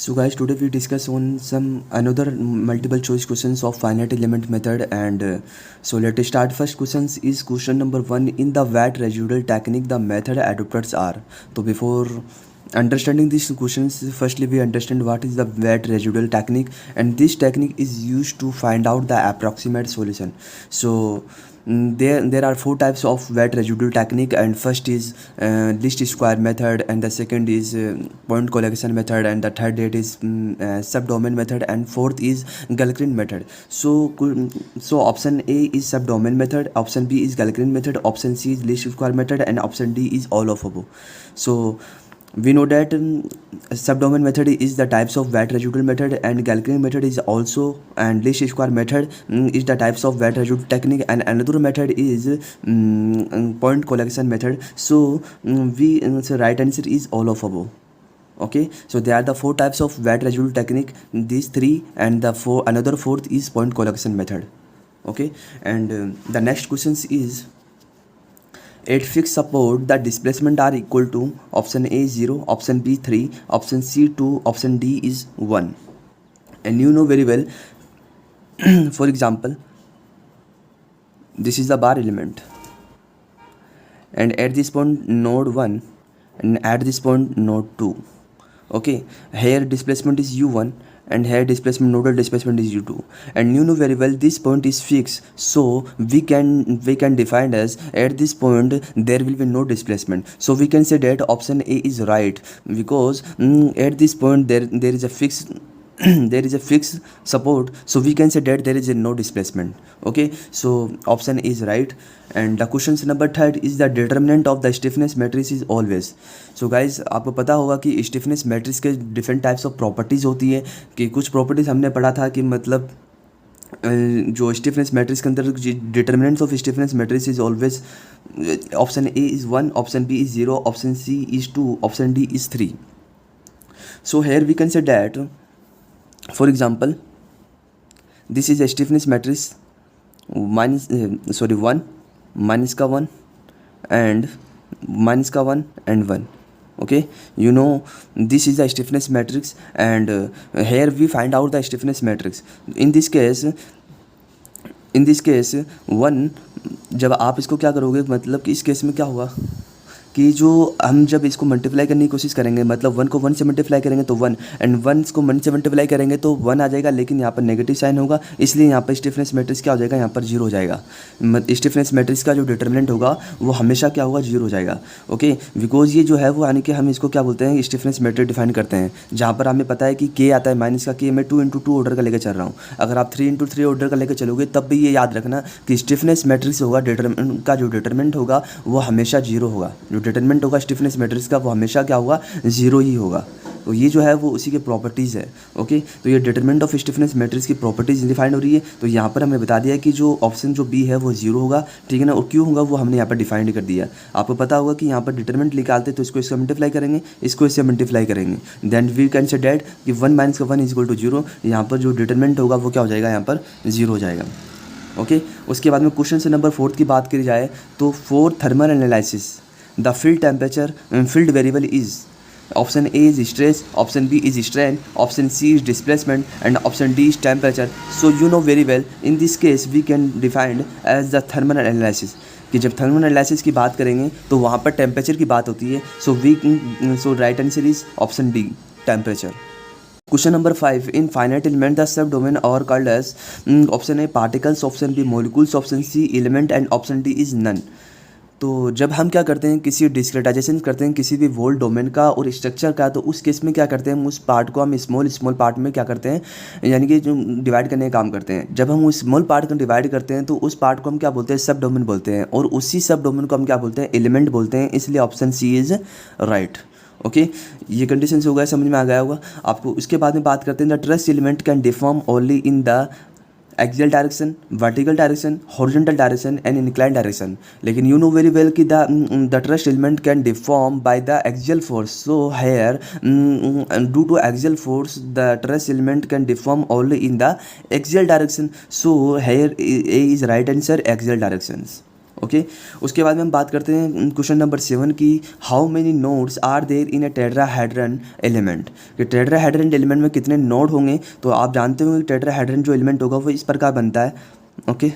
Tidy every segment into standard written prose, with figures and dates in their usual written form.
So guys, today we discuss on some another multiple choice questions of finite element method and let's start. First questions is question number 1. In the wet residual technique, the method adopted are. So before understanding these questions, firstly we understand what is the wet residual technique, and this technique is used to find out the approximate solution. So there are four types of wet residual technique, and first is least square method, and the second is point collection method, and the third date is subdomain method, and fourth is Gallgren method. So option A is subdomain method, option B is Gallgren method, option C is least square method, and option D is all of above. So we know that subdomain method is the types of wet residual method, and Gallgren method is also, and least square method is the types of wet residual technique, and another method is point collection method. So so right answer is all of above. Okay, so there are the four types of wet residual technique, these three, and the another fourth is point collection method. Okay, and the next questions is, at fixed support the displacement are equal to option A 0, option B 3, option C 2, option D is 1. And you know very well, for example, this is the bar element, and at this point node 1, and at this point node 2. Okay, here displacement is u1, and here displacement, nodal displacement is u2, and you know very well this point is fixed, so we can define as at this point there will be no displacement. So we can say that option A is right, because at this point there is a fixed there is a fixed support, so we can say that there is no displacement. Okay, so option A is right. And the questions number third is the determinant of the stiffness matrix is always. So guys, आपको पता होगा कि stiffness matrix के different types of properties होती है, कि कुछ properties हमने पढ़ा था कि मतलब जो स्टिफनेस मैट्रिक्स के अंदर determinants of stiffness matrix is always option A is 1, option B is 0, option C is 2, option D is 3. So here we can say that, for example, this is a stiffness matrix minus 1 minus का 1 and minus का 1 and 1. Okay, you know this is the stiffness matrix, and here we find out the stiffness matrix. In this case 1, जब आप इसको क्या करोगे, मतलब कि इस केस में क्या होगा कि जो हम जब इसको मल्टीप्लाई करने की कोशिश करेंगे, मतलब 1 को 1 से मल्टीप्लाई करेंगे तो 1, एंड 1 को 1 से मल्टीप्लाई करेंगे तो 1 आ जाएगा, लेकिन यहाँ पर नेगेटिव साइन होगा, इसलिए यहाँ पर स्टिफनेस मैट्रिक्स क्या हो जाएगा, यहाँ पर 0 हो जाएगा. स्टिफनेस मैट्रिक्स का जो डिटर्मिनेंट होगा वो हमेशा क्या होगा, 0 हो जाएगा. ओके, बिकॉज ये जो है वो यानी कि हम इसको क्या बोलते हैं, स्टिफनेस मैट्रिक्स डिफाइन करते हैं, जहाँ पर हमें पता है कि के आता है माइनस का के, मैं 2 ऑर्डर का लेकर चल रहा हूँ. अगर आप 3 ऑर्डर का लेकर चलोगे तब भी ये याद रखना कि स्टिफनेस मैट्रिक्स होगा, डिटर्मिनेंट का जो डिटर्मिनेंट होगा वो हमेशा 0 होगा. जो डिटर्मिनेंट होगा स्टिफनेस मैट्रिक्स का वो हमेशा क्या होगा, 0 ही होगा. तो ये जो है वो उसी के प्रॉपर्टीज़ है. ओके, तो ये डिटरमिनेंट ऑफ स्टिफनेस मैट्रिक्स की प्रॉपर्टीज डिफाइन हो रही है. तो यहाँ पर हमें बता दिया कि जो ऑप्शन जो बी है वो 0 होगा, ठीक है ना, और क्यों होगा वो हमने यहाँ पर डिफाइन कर दिया. आपको पता होगा कि यहाँ पर डिटरमिनेंट निकालते तो इसको इससे मल्टीप्लाई करेंगे, इसको इससे मल्टीप्लाई करेंगे, then we can say that कि 1 माइनस का 1 इज इक्वल टू 0. यहाँ पर जो डिटरमिनेंट होगा वो क्या हो जाएगा, यहाँ पर 0 हो जाएगा. ओके, उसके बाद में क्वेश्चन से नंबर 4 की बात करी जाए तो for thermal analysis the field temperature field variable is, option A is stress, option B is strain, option C is displacement, and option D is temperature. So you know very well in this case we can define as the thermal analysis, कि जब thermal analysis की बात करेंगे तो वहाँ पर temperature की बात होती है. So right answer is option D, temperature. Question number 5. In finite element, the subdomain are called as option A particles, option B molecules, option C element, and option D is none. तो जब हम क्या करते हैं, किसी discretization करते हैं किसी भी वोल डोमेन का और स्ट्रक्चर का, तो उस केस में क्या करते हैं, उस पार्ट को हम स्मॉल पार्ट में क्या करते हैं, यानी कि जो डिवाइड करने का काम करते हैं. जब हम उस स्मॉल पार्ट को डिवाइड करते हैं तो उस पार्ट को हम क्या बोलते हैं, सब डोमेन बोलते हैं, और उसी सब डोमेन को हम क्या बोलते हैं, एलिमेंट बोलते हैं. इसलिए option C is right. Okay, ये कंडीशन से हो गया, समझ में आ गया होगा आपको. उसके बाद में बात करते हैं the trust element can deform only in the axial direction, vertical direction, horizontal direction and inclined direction. लेकिन you know very well कि the truss element can deform by the axial force. So here due to axial force the truss element can deform only in the axial direction. So here A is right answer, axial directions. Okay. उसके बाद में हम बात करते हैं question number 7 की, how many nodes are there in a tetrahedron element, कि tetrahedron element में कितने नोड होंगे। तो आप जानते होंगे कि टेट्राहेड्रन जो एलिमेंट होगा वो इस प्रकार बनता है। ओके,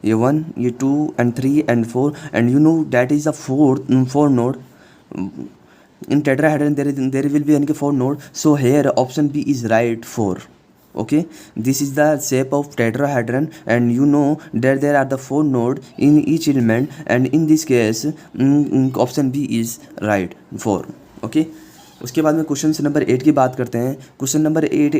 ये 1, ये 2 and 3 and 4, and you know that is the four node in tetrahedron. There will be any 4 node, so here option B is right, 4. Okay, this is the shape of tetrahedron, and you know that there are the 4 node in each element, and in this case option B is right, 4. Okay, उसके बाद में question number 8 की बात करते हैं। Question number 8,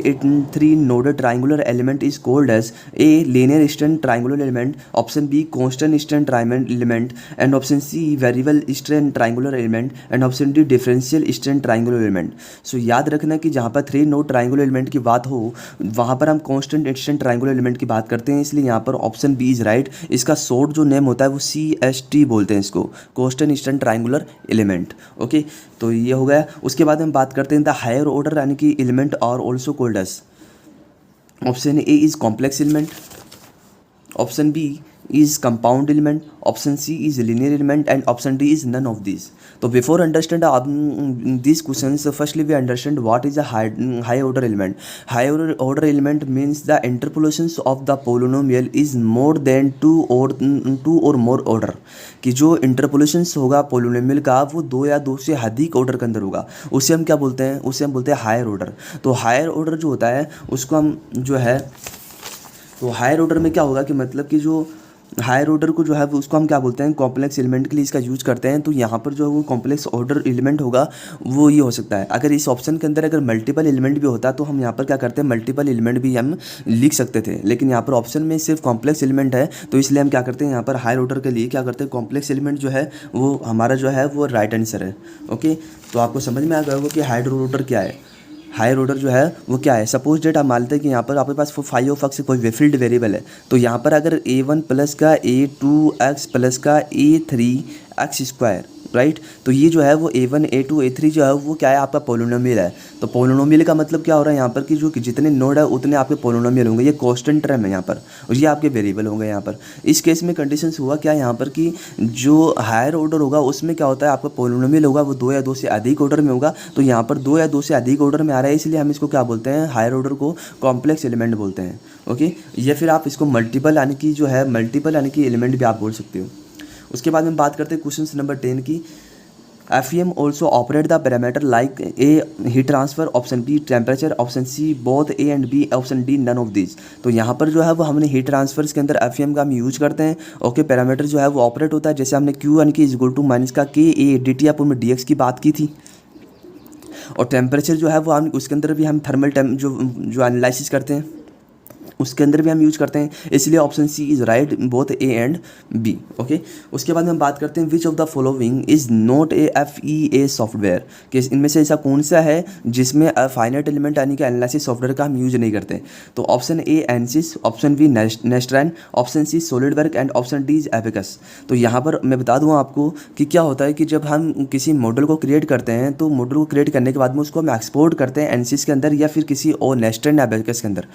3 noded triangular element is called as a linear strain triangular element, option B constant strain triangular element, and option C variable strain triangular element, and option D differential strain triangular element. So याद रखना कि जहाँ पर 3 node triangular element की बात हो वहाँ पर हम कांस्टेंट स्ट्रेन ट्राइंगुलर एलिमेंट की बात करते हैं, इसलिए यहाँ पर ऑप्शन बी इज राइट। इसका शॉर्ट जो नेम होता है वो CST बोलते हैं इसको, constant strain triangular element. Okay, तो ये हो गया। उसके बाद हम बात करते हैं द हायर ऑर्डर यानी कि element are also called as, option A is complex element, option B is compound element, option C is linear element, and option D is none of these. So before understand these questions, firstly we understand what is a high order element. High order element means the interpolations of the polynomial is more than two or more order, कि जो इंटरपोलेशंस होगा polynomial का वो 2 या 2 से अधिक order के अंदर होगा, उसे हम क्या बोलते हैं, उसे हम बोलते हैं हायर ऑर्डर। तो हायर ऑर्डर जो होता है उसको हम जो है, तो हायर ऑर्डर में क्या होगा कि मतलब कि जो हायर ऑर्डर को जो है उसको हम क्या बोलते हैं, कॉम्प्लेक्स एलिमेंट के लिए इसका यूज़ करते हैं। तो यहाँ पर जो है वो कॉम्प्लेक्स ऑर्डर एलिमेंट होगा वो ये हो सकता है। अगर इस ऑप्शन के अंदर अगर मल्टीपल एलिमेंट भी होता तो हम यहाँ पर क्या करते हैं, मल्टीपल एलिमेंट भी हम लिख सकते थे, लेकिन यहाँ पर ऑप्शन में सिर्फ कॉम्प्लेक्स एलिमेंट है, तो इसलिए हम क्या करते हैं यहाँ पर हायर ऑर्डर के लिए क्या करते हैं, कॉम्प्लेक्स एलिमेंट जो है वो हमारा जो है वो राइट आंसर है। ओके, तो आपको समझ में आ गया होगा कि हायर ऑर्डर क्या है। हायर ऑर्डर जो है वो क्या है, सपोज डेट आप मानते हैं कि यहाँ पर आपके पास फाइव ऑफ एक्स कोई वेफिल्ड वेरिएबल है, तो यहाँ पर अगर A1 प्लस का A2x प्लस का A3x², राइट, तो ये जो है वो A1 A2 A3 जो है वो क्या है, आपका पोलिनोमियल है। तो पोलिनोमियल का मतलब क्या हो रहा है यहाँ पर कि जो जितने नोड है उतने आपके पोलिनोमियल होंगे, ये कांस्टेंट टर्म है यहाँ पर, और ये आपके वेरिएबल होंगे यहाँ पर। इस केस में कंडीशंस हुआ क्या यहाँ पर कि जो हायर ऑर्डर होगा उसमें क्या होता है, आपका पोलिनोमियल होगा वो 2 या 2 से अधिक ऑर्डर में होगा। तो यहाँ पर 2 या 2 से अधिक ऑर्डर में आ रहा है, इसलिए हम इसको क्या बोलते हैं, हायर ऑर्डर को कॉम्प्लेक्स एलिमेंट बोलते हैं। ओके, या फिर आप इसको मल्टीपल यानी कि जो है मल्टीपल यानी कि एलिमेंट भी आप बोल सकते हो। उसके बाद में बात करते हैं क्वेश्चन नंबर 10 की, FEM also operate the parameter like A heat transfer, option B temperature, option C both A and B, option D none of these। तो यहाँ पर जो है वो हमने हीट ट्रांसफर्स के अंदर FEM का हम यूज करते हैं। ओके, पैरामीटर जो है वो ऑपरेट होता है, जैसे हमने Q यानी कि इक्वल टू माइनस का KA DT अपन में DX की बात की थी, और टेम्परेचर जो है वो हम उसके अंदर भी हम थर्मल जो एनालिसिस करते हैं उसके अंदर भी हम यूज करते हैं, इसलिए option C is right, both A and B. Okay, उसके बाद हम बात करते हैं which of the following is not a FEA software, कि इनमें से ऐसा कौन सा है जिसमें फाइनाइट एलिमेंट यानी कि एनालिसिस सॉफ्टवेयर का हम यूज नहीं करते। तो option A ANSYS, option B Nastran, option C SolidWork, and option D is Abaqus. तो यहाँ पर मैं बता दूँ आपको कि क्या होता है कि जब हम किसी मॉडल को क्रिएट करते हैं तो मॉडल को क्रिएट करने के बाद में उसको हम एक्सपोर्ट करते हैं एनसिस के अंदर या फिर किसी और नेस्ट्रैन या एबेकस के अंदर।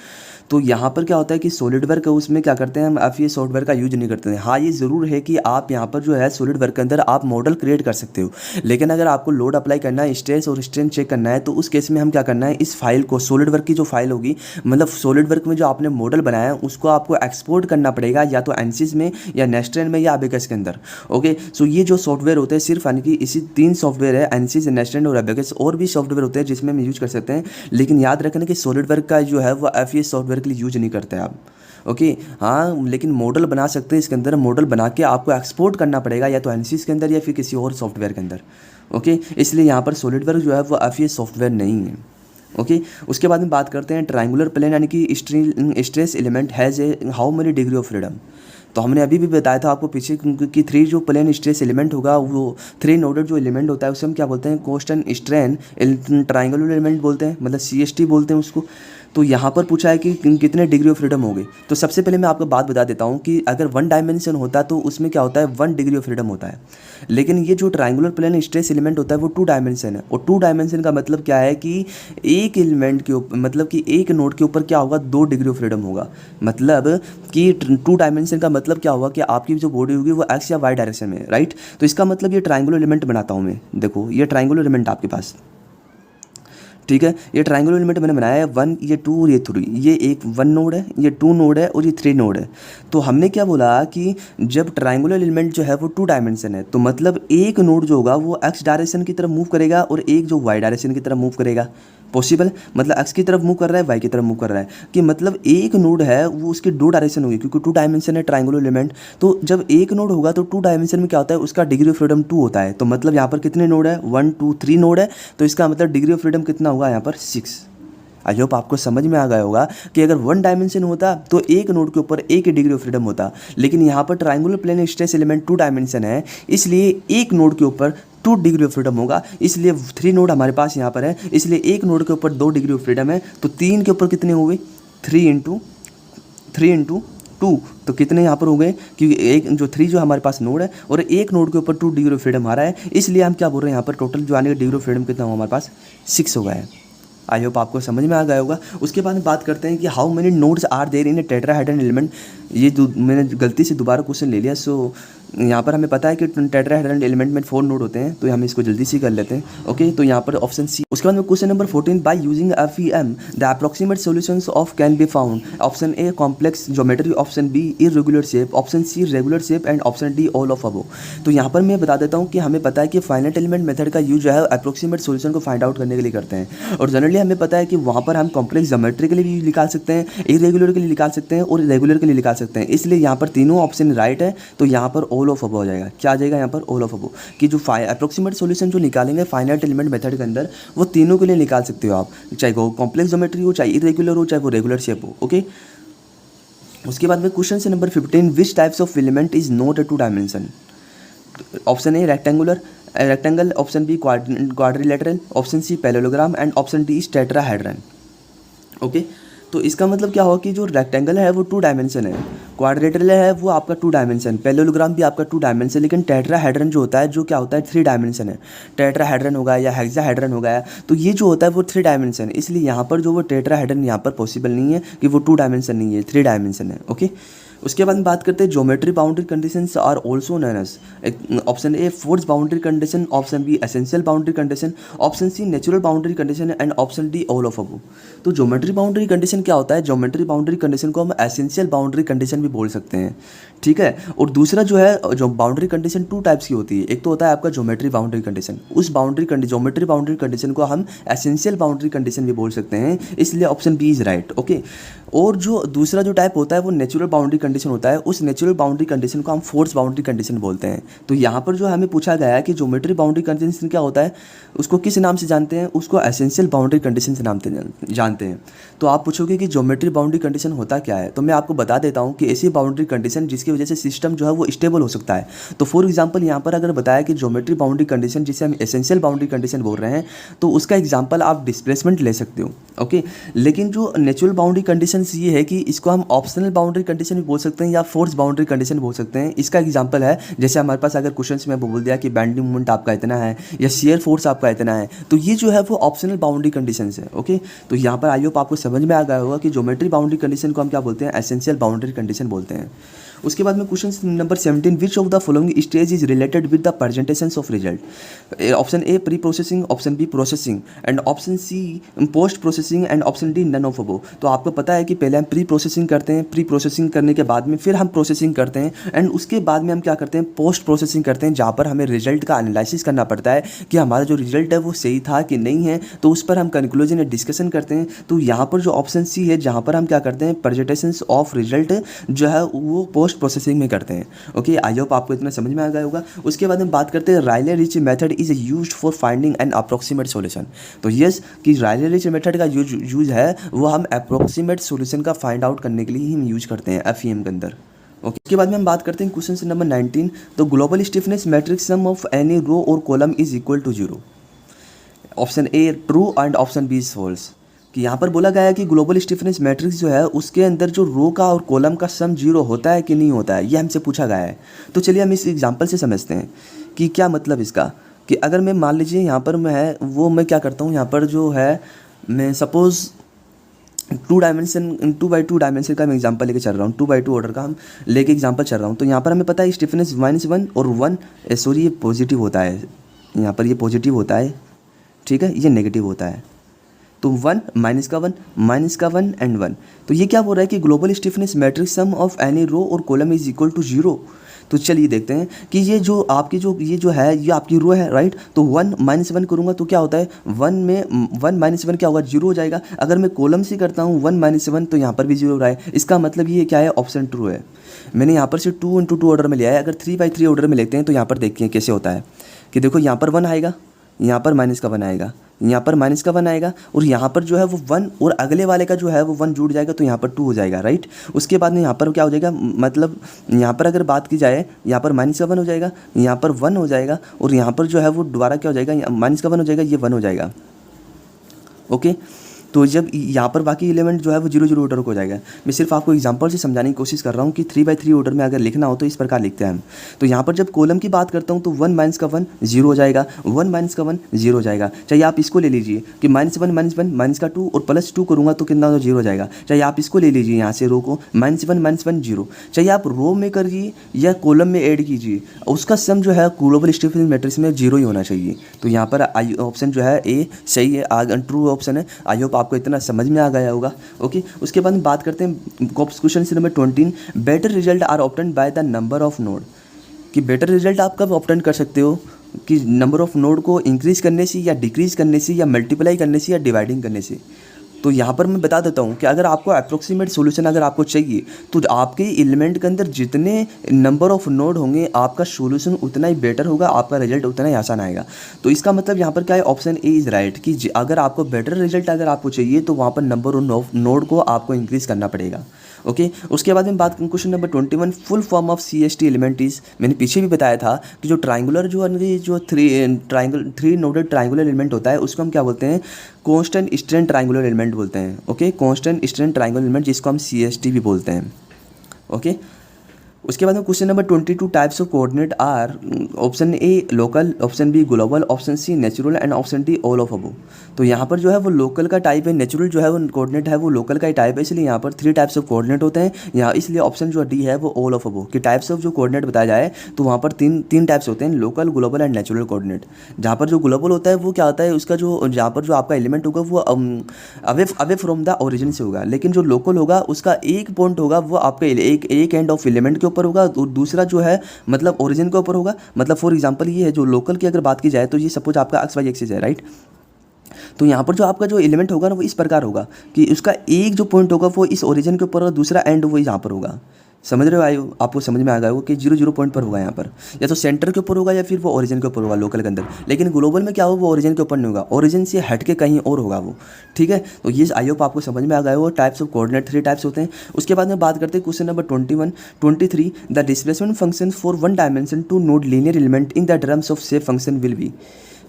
तो यहाँ पर क्या होता है कि सॉलिडवर्क है उसमें क्या करते हैं हम FEA सॉफ्टवेयर का यूज नहीं करते हैं। हाँ, ये ज़रूर है कि आप यहाँ पर जो है सॉलिडवर्क के अंदर आप मॉडल क्रिएट कर सकते हो, लेकिन अगर आपको लोड अप्लाई करना है, स्ट्रेस और स्ट्रेन चेक करना है, तो उस केस में हम क्या करना है, इस फाइल को सॉलिडवर्क की जो फाइल होगी, मतलब सॉलिडवर्क में जो आपने मॉडल बनाया है उसको आपको एक्सपोर्ट करना पड़ेगा या तो एनसिस में या नेस्ट्रैन में या एबेकस के अंदर। ओके, सो ये जो सॉफ्टवेयर होते हैं सिर्फ यानी कि इसी 3 सॉफ्टवेयर है, एनसिस, नेस्ट्रैन और एबेकस। और भी सॉफ्टवेयर होते हैं जिसमें हम यूज कर सकते हैं, लेकिन याद रखना कि सॉलिडवर्क का जो है वो FEA सॉफ्टवेयर के लिए यूज नहीं करते आप। ओके, हाँ, लेकिन मॉडल बना सकते हैं इसके अंदर, मॉडल बना के आपको एक्सपोर्ट करना पड़ेगा या तो एनसिस के अंदर या फिर किसी और सॉफ्टवेयर के अंदर। ओके, इसलिए यहाँ पर सॉलिडवर्क जो है वो FEA सॉफ्टवेयर नहीं है। ओके, उसके बाद में बात करते हैं ट्राइंगुलर प्लेन यानी कि stress element has A how many degree of freedom. तो हमने अभी भी बताया था आपको पीछे कि 3 जो प्लेन स्ट्रेस एलिमेंट होगा वो 3 नोडेड जो एलिमेंट होता है उसे हम क्या बोलते हैं, कांस्टेंट स्ट्रेन ट्राइंगुलर एलिमेंट बोलते हैं, मतलब CST बोलते हैं उसको। तो यहाँ पर पूछा है कि कितने डिग्री ऑफ फ्रीडम होंगे। तो सबसे पहले मैं आपको बात बता देता हूँ कि अगर वन डायमेंशन होता तो उसमें क्या होता है, 1 डिग्री ऑफ फ्रीडम होता है। लेकिन ये जो ट्रायंगुलर प्लेन स्ट्रेस एलिमेंट होता है वो 2 डायमेंशन है, और 2 डायमेंशन का मतलब क्या है कि एक एलिमेंट के ऊपर, मतलब कि एक नोड के ऊपर क्या होगा, 2 डिग्री ऑफ फ्रीडम होगा। मतलब कि 2 डायमेंशन का मतलब क्या होगा कि आपकी जो बॉडी होगी वो एक्स या वाई डायरेक्शन में, राइट। तो इसका मतलब ये ट्रायंगुलर एलिमेंट बनाता हूँ मैं, देखो ये ट्रायंगुलर एलिमेंट आपके पास, ठीक है। ये ट्रायंगुलर एलिमेंट मैंने बनाया है 1, ये 2 और ये 3। ये एक 1 नोड है, ये 2 नोड है और ये 3 नोड है। तो हमने क्या बोला कि जब ट्रायंगुलर एलिमेंट जो है वो 2 डायमेंशन है, तो मतलब एक नोड जो होगा वो एक्स डायरेक्शन की तरफ मूव करेगा और एक जो वाई डायरेक्शन की तरफ मूव करेगा। पॉसिबल, मतलब एक्स की तरफ मूव कर रहा है, वाई की तरफ मूव कर रहा है, कि मतलब एक नोड है वो उसकी 2 डायरेक्शन होगी, क्योंकि 2 डायमेंशन है ट्रायंगुलर एलिमेंट। तो जब एक नोड होगा तो 2 डायमेंशन में क्या होता है, उसका डिग्री ऑफ फ्रीडम 2 होता है। तो मतलब यहाँ पर कितने नोड है, 1 2 3 नोड है। तो इसका मतलब डिग्री ऑफ फ्रीडम कितना होगा यहाँ पर, 6। आई होप आपको समझ में आ गया होगा कि अगर 1 डायमेंशन होता तो एक नोड के ऊपर एक डिग्री ऑफ फ्रीडम होता, लेकिन यहाँ पर triangular plane stress element 2 dimension है, इसलिए एक नोड के ऊपर 2 डिग्री ऑफ फ्रीडम होगा। इसलिए 3 नोड हमारे पास यहाँ पर है, इसलिए एक नोड के ऊपर 2 डिग्री ऑफ फ्रीडम है। तो 3 के ऊपर कितने हुए, 3 इंटू 2, तो कितने यहाँ पर हो गए, क्योंकि एक जो 3 जो हमारे पास नोड है और एक नोड के ऊपर 2 डिग्री ऑफ फ्रीडम आ रहा है, इसलिए हम क्या बोल रहे हैं यहाँ पर टोटल जो आने का डिग्री ऑफ फ्रीडम कितना हुआ हमारे पास, 6 हो गया है। आई होप आपको समझ में आ गया होगा। उसके बाद में बात करते हैं कि how many nodes are there in a tetrahedral element. ये मैंने गलती से दोबारा क्वेश्चन ले लिया, सो यहाँ पर हमें पता है कि टेट्राहेड्रल एलिमेंट में 4 नोड होते हैं, तो हम इसको जल्दी से कर लेते हैं। ओके, तो यहाँ पर ऑप्शन सी। उसके बाद में question number 14, by using FEM the approximate solutions of can be found. Option A complex geometry, option B irregular shape, option C regular shape and option D all of above. तो यहाँ पर मैं बता देता हूँ कि हमें पता है कि फाइनाइट एलिमेंट मेथड का यूज जो है अप्रोक्सीमेट सॉल्यूशन को फाइंड आउट करने के लिए करते हैं, और जनरली हमें पता है कि वहाँ पर हम कॉम्प्लेक्स ज्योमेट्री के लिए भी निकाल सकते हैं, इरेगुलर के लिए निकाल सकते हैं और रेगुलर के लिए निकाल सकते हैं। इसलिए यहाँ पर तीनों ऑप्शन राइट है, तो यहाँ पर ऑल ऑफ अबव हो जाएगा। क्या आ जाएगा यहाँ पर, ऑल ऑफ अबव, कि जो अप्रोक्सीमेट सॉल्यूशन जो निकालेंगे फाइनाइट एलिमेंट मेथड के अंदर, वो तीनों के लिए निकाल सकते हो आप, चाहे वो कॉम्प्लेक्स ज्योमेट्री हो, चाहे इरेगुलर हो, चाहे वो रेगुलर शेप हो। ओके, उसके बाद में क्वेश्चन से number 15, which types of element is not a 2 dimension. Option A rectangle, option B quadrilateral, option C parallelogram and option D is tetrahedron. Okay, तो इसका मतलब क्या होगा कि जो रेक्टेंगल है वो 2 डायमेंशन है, क्वाड्रिलेटरल है वो आपका 2 डायमेंशन, पैरेललोग्राम भी आपका 2 डायमेंशन, लेकिन टेट्राहेड्रन जो होता है जो क्या होता है 3 डायमेंशन है। टेट्राहेड्रन हो गया या हेक्साहेड्रन हो गया, तो ये जो होता है वो 3 डायमेंशन है, इसलिए यहाँ पर जो वो टेट्राहेड्रन यहाँ पर पॉसिबल नहीं है कि वो 2 डायमेंशन नहीं है, 3 डायमेंशन है। ओके, उसके बाद बात करते हैं geometry boundary conditions are also known as. Option A force boundary condition, option B essential boundary condition, option C natural boundary condition and option D all of above. तो geometry boundary condition क्या होता है, geometry boundary condition को हम essential boundary condition भी बोल सकते हैं, ठीक है। और दूसरा जो है, जो बाउंड्री कंडीशन 2 टाइप्स की होती है, एक तो होता है आपका ज्योमेट्री बाउंड्री कंडीशन, उस ज्योमेट्री बाउंड्री कंडीशन को हम एसेंशियल बाउंड्री कंडीशन भी बोल सकते हैं, इसलिए option B is right. Okay, और जो दूसरा जो टाइप होता है वो नेचुरल बाउंड्री कंडीशन होता है, उस नेचुरल बाउंड्री कंडीशन को हम फोर्स बाउंड्री कंडीशन बोलते हैं। तो यहाँ पर जो हमें पूछा गया है कि ज्योमेट्री बाउंड्री कंडीशन क्या होता है, उसको किस नाम से जानते हैं, उसको एसेंशियल बाउंड्री कंडीशन से नाम से जानते हैं। तो आप पूछोगे कि ज्योमेट्री बाउंड्री कंडीशन होता क्या है, तो मैं आपको बता देता हूँ कि ऐसी बाउंड्री कंडीशन जिसकी वजह से सिस्टम जो है वो स्टेबल हो सकता है। तो फॉर एग्जाम्पल यहाँ पर अगर बताया कि ज्योमेट्री बाउंड्री कंडीशन जिसे हम एसेंशियल बाउंड्री कंडीशन बोल रहे हैं, तो उसका एग्जाम्पल आप डिस्प्लेसमेंट ले सकते हो। ओके, लेकिन जो नेचुरल बाउंड्री कंडीशन ये है कि इसको हम ऑप्शनल बाउंड्री कंडीशन भी बोल सकते हैं या फोर्स बाउंड्री कंडीशन बोल सकते हैं। इसका एग्जांपल है, जैसे हमारे पास अगर क्वेश्चंस में बोल दिया कि बेंडिंग मोमेंट आपका इतना है या शेयर फोर्स आपका इतना है, तो ये जो है वो ऑप्शनल बाउंड्री कंडीशंस है। ओके, तो यहाँ पर आई होप आपको समझ में आ गया होगा कि ज्योमेट्री बाउंड्री कंडीशन को हम क्या बोलते हैं, एसेंशियल बाउंड्री कंडीशन बोलते हैं। उसके बाद में question number 17, which of the following stage is related with the presentation of result. Option A pre processing, option B processing and option C post processing and option D none of above. तो आपको पता है कि पहले हम pre processing करते हैं, pre processing करने के बाद में फिर हम प्रोसेसिंग करते हैं, एंड उसके बाद में हम क्या करते हैं, पोस्ट प्रोसेसिंग करते हैं, जहाँ पर हमें रिजल्ट का एनालिसिस करना पड़ता है कि हमारा जो रिजल्ट है वो सही था कि नहीं है, तो उस पर हम कंक्लूजन या डिस्कशन करते हैं। तो यहाँ पर जो ऑप्शन सी है, जहाँ पर हम क्या करते हैं, प्रेजेंटेशन ऑफ रिजल्ट जो है वो पोस्ट प्रोसेसिंग में करते हैं। ओके, आई होप आपको इतना समझ में आ गया होगा। उसके बाद हम बात करते हैं रायले rich method is used for finding N approximate solution. तो यस, कि रायले रिच मेथड का यूज है वो हम अप्रोक्सीमेट सॉल्यूशन का फाइंड आउट करने के लिए ही हम यूज करते हैं एफईएम के अंदर। ओके, इसके बाद में हम बात करते हैं क्वेश्चन नंबर 19, तो global stiffness matrix sum of any row और column is equal to 0। Option A true and option B is false, कि यहाँ पर बोला गया है कि ग्लोबल स्टिफनेस मैट्रिक्स जो है उसके अंदर जो रो का और कॉलम का सम जीरो होता है कि नहीं होता है, ये हमसे पूछा गया है। तो चलिए हम इस एग्जांपल से समझते हैं कि क्या मतलब इसका। कि अगर मैं मान लीजिए यहाँ पर मैं क्या करता हूँ, यहाँ पर जो है मैं सपोज़ 2 बाई 2 डायमेंशन का मैं एग्जांपल लेके चल रहा हूँ, 2 बाई 2 ऑर्डर का हम लेके एग्जांपल चल रहा हूँ। तो यहाँ पर हमें पता है स्टिफनेस -1 और 1 सॉरी ये पॉजिटिव होता है, यहाँ पर ये पॉजिटिव होता है, ठीक है, ये नेगेटिव होता है। तो 1 -1 एंड 1। तो ये क्या बोल रहा है कि global stiffness matrix sum of any row और कॉलम इज इक्वल टू 0। तो चलिए देखते हैं कि ये जो आपकी ये जो है ये आपकी रो है, राइट। तो 1 -1 करूँगा तो क्या होता है, 1 -1 क्या होगा, 0 हो जाएगा। अगर मैं कॉलम से करता हूँ 1 -1 तो यहाँ पर भी 0 हो रहा है। इसका मतलब ये क्या है, ऑप्शन ट्रू है। मैंने यहाँ पर से 2 × 2 ऑर्डर में लिया है। अगर 3 बाई 3 ऑर्डर में लेते हैं तो यहाँ पर देखिए कैसे होता है कि देखो यहाँ पर 1 आएगा, यहाँ पर -1 आएगा, यहाँ पर -1 आएगा, और यहाँ पर जो है वो 1 और अगले वाले का जो है वो 1 जुड़ जाएगा तो यहाँ पर 2 हो जाएगा, राइट। उसके बाद में यहाँ पर क्या हो जाएगा, मतलब यहाँ पर अगर बात की जाए यहाँ पर -1 हो जाएगा, यहाँ पर 1 हो जाएगा, और यहाँ पर जो है वो दोबारा क्या हो जाएगा, -1 हो जाएगा, ये 1 हो जाएगा। ओके, तो जब यहाँ पर बाकी एलिमेंट जो है वो 0 0 ऑर्डर हो जाएगा। मैं सिर्फ आपको एग्जांपल से समझाने की कोशिश कर रहा हूँ कि 3 बाई 3 ऑर्डर में अगर लिखना हो तो इस प्रकार लिखते हैं हम। तो यहाँ पर जब कॉलम की बात करता हूँ तो 1 -1 0 हो जाएगा, 1 -1 0 हो जाएगा। चाहे आप इसको ले लीजिए कि -1 -2 और +2 करूँगा तो कितना हो, 0 हो जाएगा। चाहे आप इसको ले लीजिए यहाँ से रो को -1 0। चाहे आप रो में करिए या कॉलम में ऐड कीजिए, उसका सम जो है ग्लोबल स्टिफनेस मैट्रिक्स में 0 ही होना चाहिए। तो यहाँ पर ऑप्शन जो है ए सही है, ट्रू ऑप्शन है। आई होप आपको इतना समझ में आ गया होगा। ओके, उसके बाद हम बात करते हैं question number 20। Better result are obtained by the number of node. कि बेटर रिजल्ट आप कब ऑब्टेन कर सकते हो, कि नंबर ऑफ नोड को इंक्रीज करने से या डिक्रीज करने से या मल्टीप्लाई करने से या डिवाइडिंग करने से। तो यहाँ पर मैं बता देता हूँ कि अगर आपको अप्रोक्सीमेट सॉल्यूशन अगर आपको चाहिए तो आपके एलिमेंट के अंदर जितने नंबर ऑफ नोड होंगे आपका सॉल्यूशन उतना ही बेटर होगा, आपका रिजल्ट उतना ही आसान आएगा। तो इसका मतलब यहाँ पर क्या है, ऑप्शन ए इज़ राइट कि अगर आपको बेटर रिजल्ट अगर आपको चाहिए तो वहाँ पर नंबर ऑफ नोड को आपको इंक्रीज करना पड़ेगा। ओके, उसके बाद में बात करें question number 21। Full form of CST element is, मैंने पीछे भी बताया था कि जो ट्राइंगुलर जो 3 नोडेड ट्राइंगुलर एलिमेंट होता है उसको हम क्या बोलते हैं, कांस्टेंट स्ट्रेन ट्राइंगुलर एलिमेंट बोलते हैं। Okay, constant strain triangular element जिसको हम CST भी बोलते हैं। ओके, उसके बाद में question number 22। Types of coordinate are, option A local, option B global, option C natural and option D all of above. तो यहाँ पर जो है वो लोकल का टाइप है, नेचुरल जो है वो कोऑर्डिनेट है वो लोकल का ही टाइप है, इसलिए यहाँ पर 3 टाइप्स ऑफ कोऑर्डिनेट होते हैं यहाँ, इसलिए ऑप्शन जो डी है वो ऑल ऑफ अबव। कि टाइप्स ऑफ जो कोऑर्डिनेट बताया जाए तो वहाँ पर तीन टाइप्स होते हैं, local, global and natural coordinate. जहाँ पर जो ग्लोबल होता है वो क्या होता है, उसका जो जहाँ पर जो आपका एलिमेंट होगा वो अवे फ्रॉम द ओरिजिन से होगा, लेकिन जो लोकल होगा उसका एक पॉइंट होगा वो आपके एक एंड ऑफ एलिमेंट के ऊपर होगा और दूसरा जो है मतलब ओरिजिन के ऊपर होगा। मतलब फॉर एग्जांपल ये है, जो लोकल की अगर बात की जाए तो ये सपोज आपका XY एक्सिस है, राइट। तो यहाँ पर जो आपका जो एलिमेंट होगा ना वो इस प्रकार होगा कि उसका एक जो पॉइंट होगा वो इस ओरिजिन के ऊपर और दूसरा एंड वो यहाँ पर होगा। समझ रहे हो, आपको समझ में आ गया होगा कि 0 0 पॉइंट पर होगा यहाँ पर, या तो सेंटर के ऊपर होगा या फिर वो ओरिजिन के ऊपर होगा लोकल के अंदर। लेकिन ग्लोबल में क्या होगा, वो ओरिजिन के ऊपर नहीं होगा, ओरिजिन से हट के कहीं और होगा वो, ठीक है। तो ये आई होप आपको समझ में आ गया होगा। टाइप्स ऑफ कोऑर्डिनेट 3 टाइप्स होते हैं। उसके बाद में बात करते हैं question number 23। The displacement function for 1 dimension two node linear element in the terms of shape function will be.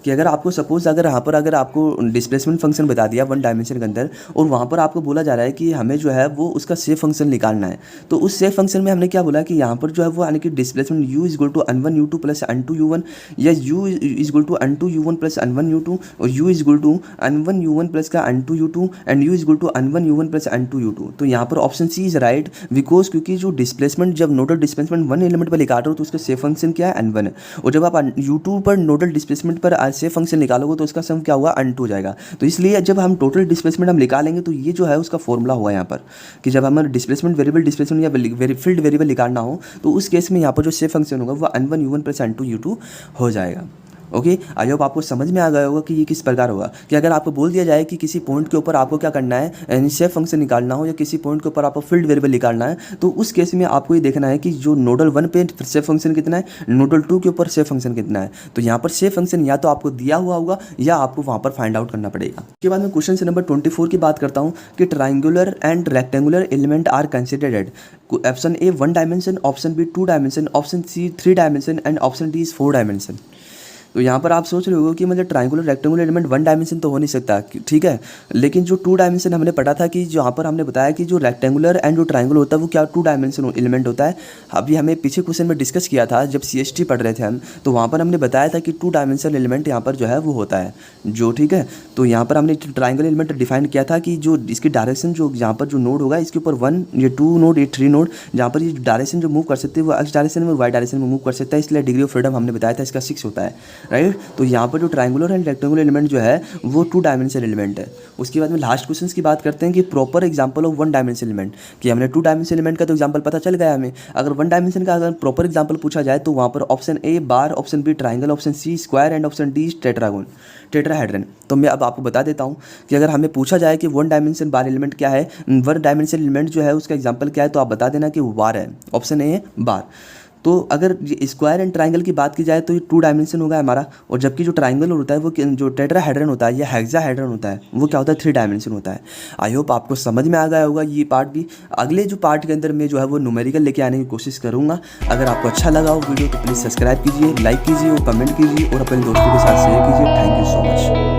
कि अगर आपको सपोज अगर यहाँ पर अगर आपको डिस्प्लेसमेंट फंक्शन बता दिया 1 डायमेंशन के अंदर और वहाँ पर आपको बोला जा रहा है कि हमें जो है वो उसका शेप फंक्शन निकालना है, तो उस शेप फंक्शन में हमने क्या बोला कि यहाँ पर जो है वो यानी कि डिस्प्लेसमेंट u = n1u2 + n2u1 या u = n2u1 + n1u2 और u = n1u1 + का n2u2 and u = n1u1 + n2u2। तो यहाँ पर option C is right because क्योंकि जो डिस्प्लेसमेंट जब नोडल डिस्प्लेसमेंट 1 एलिमेंट पर निकाल रहे हो तो उसका शेप फंक्शन क्या है, n1 है, और जब आप u2 पर नोडल डिस्प्लेसमेंट पर शेप फंक्शन निकालोगे तो उसका सम क्या हुआ, n2 हो जाएगा। तो इसलिए जब हम टोटल डिस्प्लेसमेंट हम निकालेंगे तो ये जो है उसका फॉर्मूला हुआ यहाँ पर कि जब हमें डिस्प्लेसमेंट वेरिएबल डिस्प्लेसमेंट या फील्ड वेरिएबल निकालना हो तो उस केस में यहाँ पर जो शेप फंक्शन होगा वो n1u1 + n2u2 हो जाएगा। ओके, आई होप आपको समझ में आ गया होगा कि ये किस प्रकार होगा। कि अगर आपको बोल दिया जाए कि किसी पॉइंट के ऊपर आपको क्या करना है, यानी शेप फंक्शन निकालना हो या किसी पॉइंट के ऊपर आपको फील्ड वेरिएबल निकालना है, तो उस केस में आपको ये देखना है कि जो नोडल 1 पे शेप फंक्शन कितना है, नोडल 2 के ऊपर शेप फंक्शन कितना है। तो यहाँ पर शेप फंक्शन या तो आपको दिया हुआ होगा या आपको वहाँ पर फाइंड आउट करना पड़ेगा। उसके बाद में क्वेश्चन नंबर 24 की बात करता हूँ कि triangular and rectangular element are considered. Option A 1 dimension, option B 2 dimension, option C 3 dimension and option D is 4 dimension. तो यहाँ पर आप सोच रहे हो कि मतलब triangular rectangular element one dimension तो हो नहीं सकता, ठीक है। लेकिन जो टू डायमेंशन हमने पढ़ा था कि जहाँ पर हमने बताया कि जो रेक्टेंगुलर एंड जो ट्राइंगुलर होता है वो क्या टू डायमेंशन एलिमेंट होता है। अभी हमें पीछे क्वेश्चन में डिस्कस किया था जब CST पढ़ रहे थे हम, तो वहाँ पर हमने बताया था कि टू डायमेंशनल एलिमेंट यहाँ पर जो है वो होता है जो, ठीक है। तो यहाँ पर हमने ट्राइंगल एलिमेंट डिफाइन किया था कि जो इसकी डायरेक्शन जो यहाँ पर जो नोड होगा इसके ऊपर 1 ये 2 नोड ये 3 नोड, जहाँ पर ये डायरेक्शन जो मूव कर सकते हैं वो एक्स डायरेक्शन में वाई डायरेक्शन में मूव कर सकता है, इसलिए डिग्री ऑफ फ्रीडम हमने बताया था इसका 6 होता है, राइट। तो यहाँ पर जो ट्राइंगुलर एंड रेक्टेंगुलर एलिमेंट जो है वो टू डायमेंशनल एलिमेंट है। उसके बाद में लास्ट क्वेश्चन की बात करते हैं कि proper example of one dimension element, कि हमने टू डायमेंशन एलिमेंट का तो एग्जाम्पल पता चल गया हमें। अगर वन डायमेंशन का अगर प्रॉपर एग्जाम्पल पूछा जाए तो वहाँ पर option A bar, option B triangle, option C square and option D tetragon tetrahedron. तो मैं अब आपको बता देता हूँ कि अगर हमें पूछा जाए कि वन डायमेंशन बार एलिमेंट क्या है, वन डायमेंशन एलिमेंट जो है उसका एग्जाम्पल क्या है, तो आप बता देना कि वो बार है, ऑप्शन ए है बार। तो अगर ये स्क्वायर एंड ट्राइंगल की बात की जाए तो ये टू डायमेंशन होगा हमारा, और जबकि जो ट्राइंगल होता है वो जो टेट्राहेड्रन होता है या हेक्साहेड्रन होता है वो क्या होता है, थ्री डायमेंशन होता है। आई होप आपको समझ में आ गया होगा ये पार्ट भी। अगले जो पार्ट के अंदर मैं जो है वो न्यूमेरिकल लेके आने की कोशिश करूँगा। अगर आपको अच्छा लगा हो वीडियो तो प्लीज़ सब्सक्राइब कीजिए, लाइक कीजिए और कमेंट कीजिए और अपने दोस्तों के साथ शेयर कीजिए। Thank you so much.